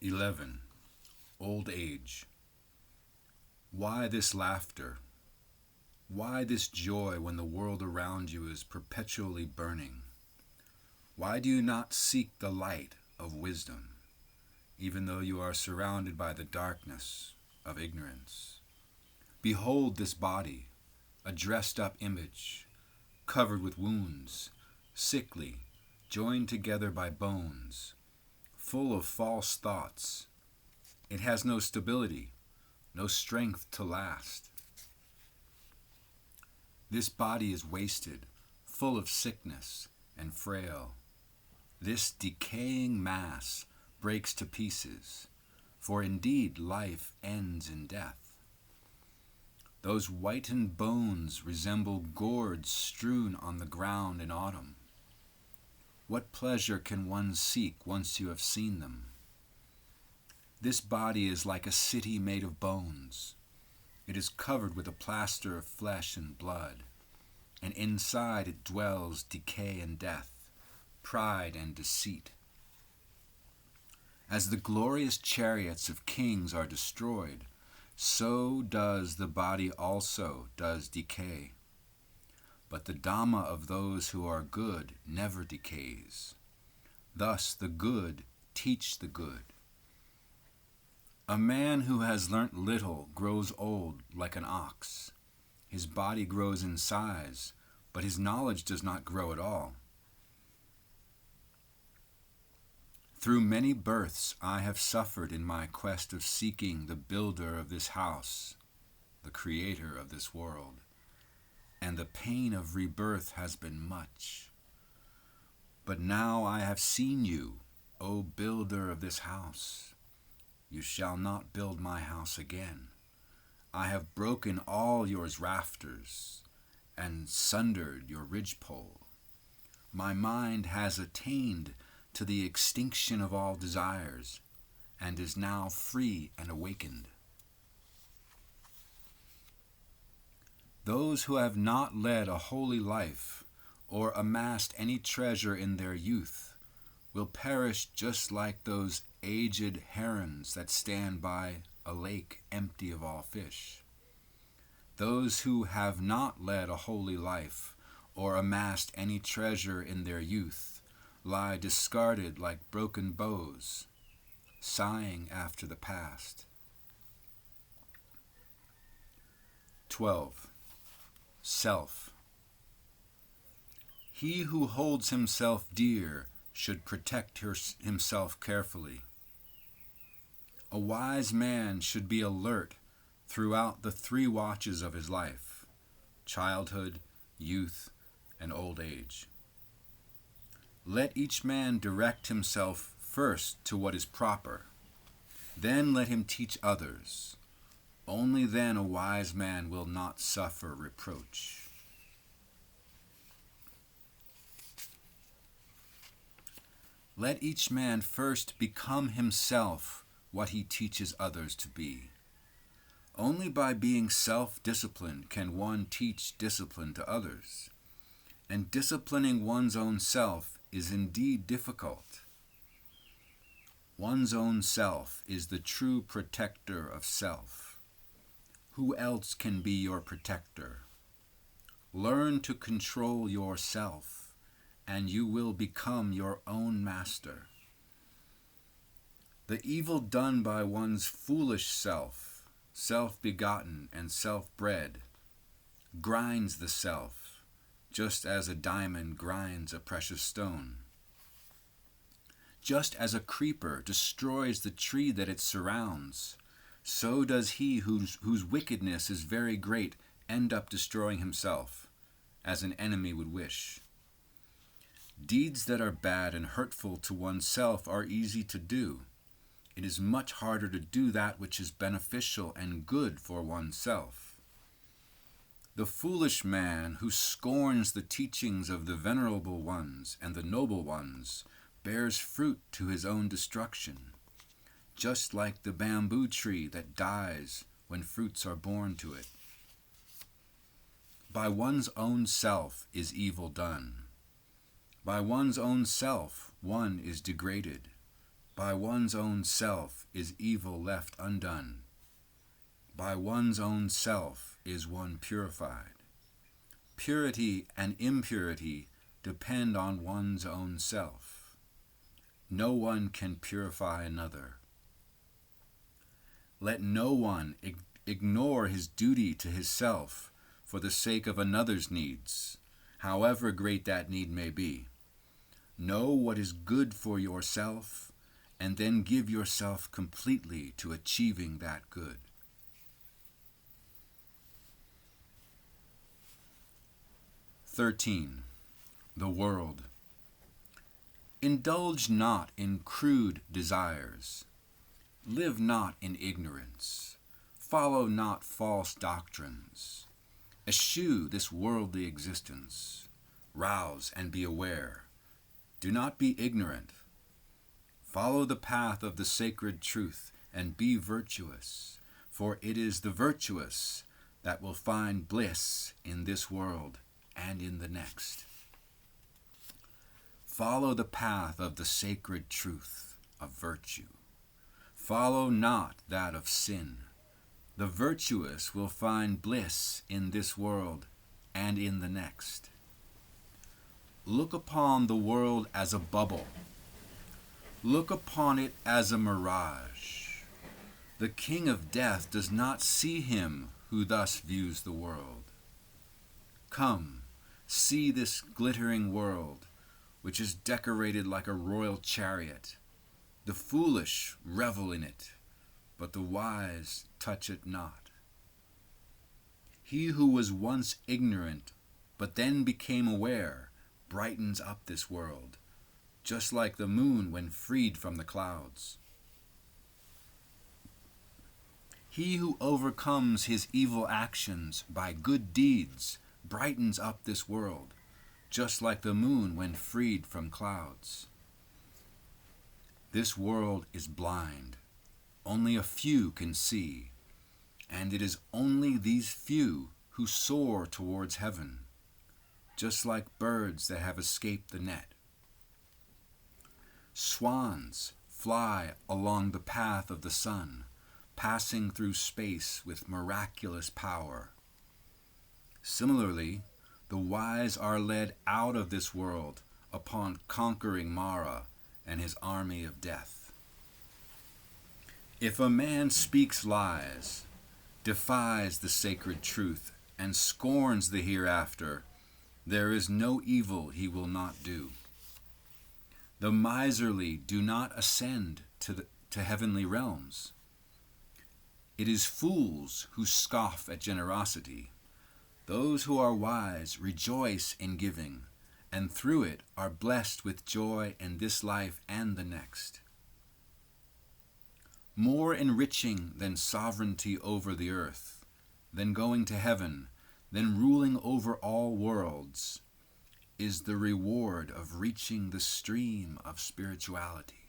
11. Old age. Why this laughter? Why this joy when the world around you is perpetually burning? Why do you not seek the light of wisdom, even though you are surrounded by the darkness of ignorance? Behold this body, a dressed-up image, covered with wounds, sickly, joined together by bones, full of false thoughts. It has no stability, no strength to last. This body is wasted, full of sickness and frail. This decaying mass breaks to pieces, for indeed life ends in death. Those whitened bones resemble gourds strewn on the ground in autumn. What pleasure can one seek once you have seen them? This body is like a city made of bones. It is covered with a plaster of flesh and blood, and inside it dwells decay and death, pride and deceit. As the glorious chariots of kings are destroyed, so does the body also does decay. But the Dhamma of those who are good never decays. Thus the good teach the good. A man who has learnt little grows old like an ox. His body grows in size, but his knowledge does not grow at all. Through many births I have suffered in my quest of seeking the builder of this house, the creator of this world, and the pain of rebirth has been much. But now I have seen you, O builder of this house. You shall not build my house again. I have broken all your rafters and sundered your ridgepole. My mind has attained to the extinction of all desires and is now free and awakened. Those who have not led a holy life or amassed any treasure in their youth will perish just like those aged herons that stand by a lake empty of all fish. Those who have not led a holy life or amassed any treasure in their youth lie discarded like broken bows, sighing after the past. 12. Self. He who holds himself dear should protect himself carefully. A wise man should be alert throughout the 3 watches of his life: childhood, youth, and old age. Let each man direct himself first to what is proper. Then let him teach others. Only then a wise man will not suffer reproach. Let each man first become himself what he teaches others to be. Only by being self-disciplined can one teach discipline to others. And disciplining one's own self is indeed difficult. One's own self is the true protector of self. Who else can be your protector? Learn to control yourself, and you will become your own master. The evil done by one's foolish self, self-begotten and self-bred, grinds the self, just as a diamond grinds a precious stone. Just as a creeper destroys the tree that it surrounds, so does he whose wickedness is very great end up destroying himself, as an enemy would wish. Deeds that are bad and hurtful to oneself are easy to do. It is much harder to do that which is beneficial and good for oneself. The foolish man who scorns the teachings of the venerable ones and the noble ones bears fruit to his own destruction, just like the bamboo tree that dies when fruits are borne to it. By one's own self is evil done. By one's own self one is degraded, By one's own self is evil left undone. By one's own self is one purified. Purity and impurity depend on one's own self. No one can purify another. Let no one ignore his duty to his self for the sake of another's needs, however great that need may be. Know what is good for yourself, and then give yourself completely to achieving that good. (13) The world. Indulge not in crude desires. Live not in ignorance. Follow not false doctrines. Eschew this worldly existence. Rouse and be aware. Do not be ignorant. Follow the path of the sacred truth and be virtuous, for it is the virtuous that will find bliss in this world and in the next. Follow the path of the sacred truth of virtue. Follow not that of sin. The virtuous will find bliss in this world and in the next. Look upon the world as a bubble. Look upon it as a mirage. The king of death does not see him who thus views the world. Come, see this glittering world, which is decorated like a royal chariot. The foolish revel in it, but the wise touch it not. He who was once ignorant, but then became aware, brightens up this world, just like the moon when freed from the clouds. He who overcomes his evil actions by good deeds brightens up this world, just like the moon when freed from clouds. This world is blind. Only a few can see, and it is only these few who soar towards heaven, just like birds that have escaped the net. Swans fly along the path of the sun, passing through space with miraculous power. Similarly, the wise are led out of this world upon conquering Mara and his army of death. If a man speaks lies, defies the sacred truth, and scorns the hereafter, there is no evil he will not do. The miserly do not ascend to heavenly realms. It is fools who scoff at generosity. Those who are wise rejoice in giving, and through it are blessed with joy in this life and the next. More enriching than sovereignty over the earth, than going to heaven, than ruling over all worlds, is the reward of reaching the stream of spirituality.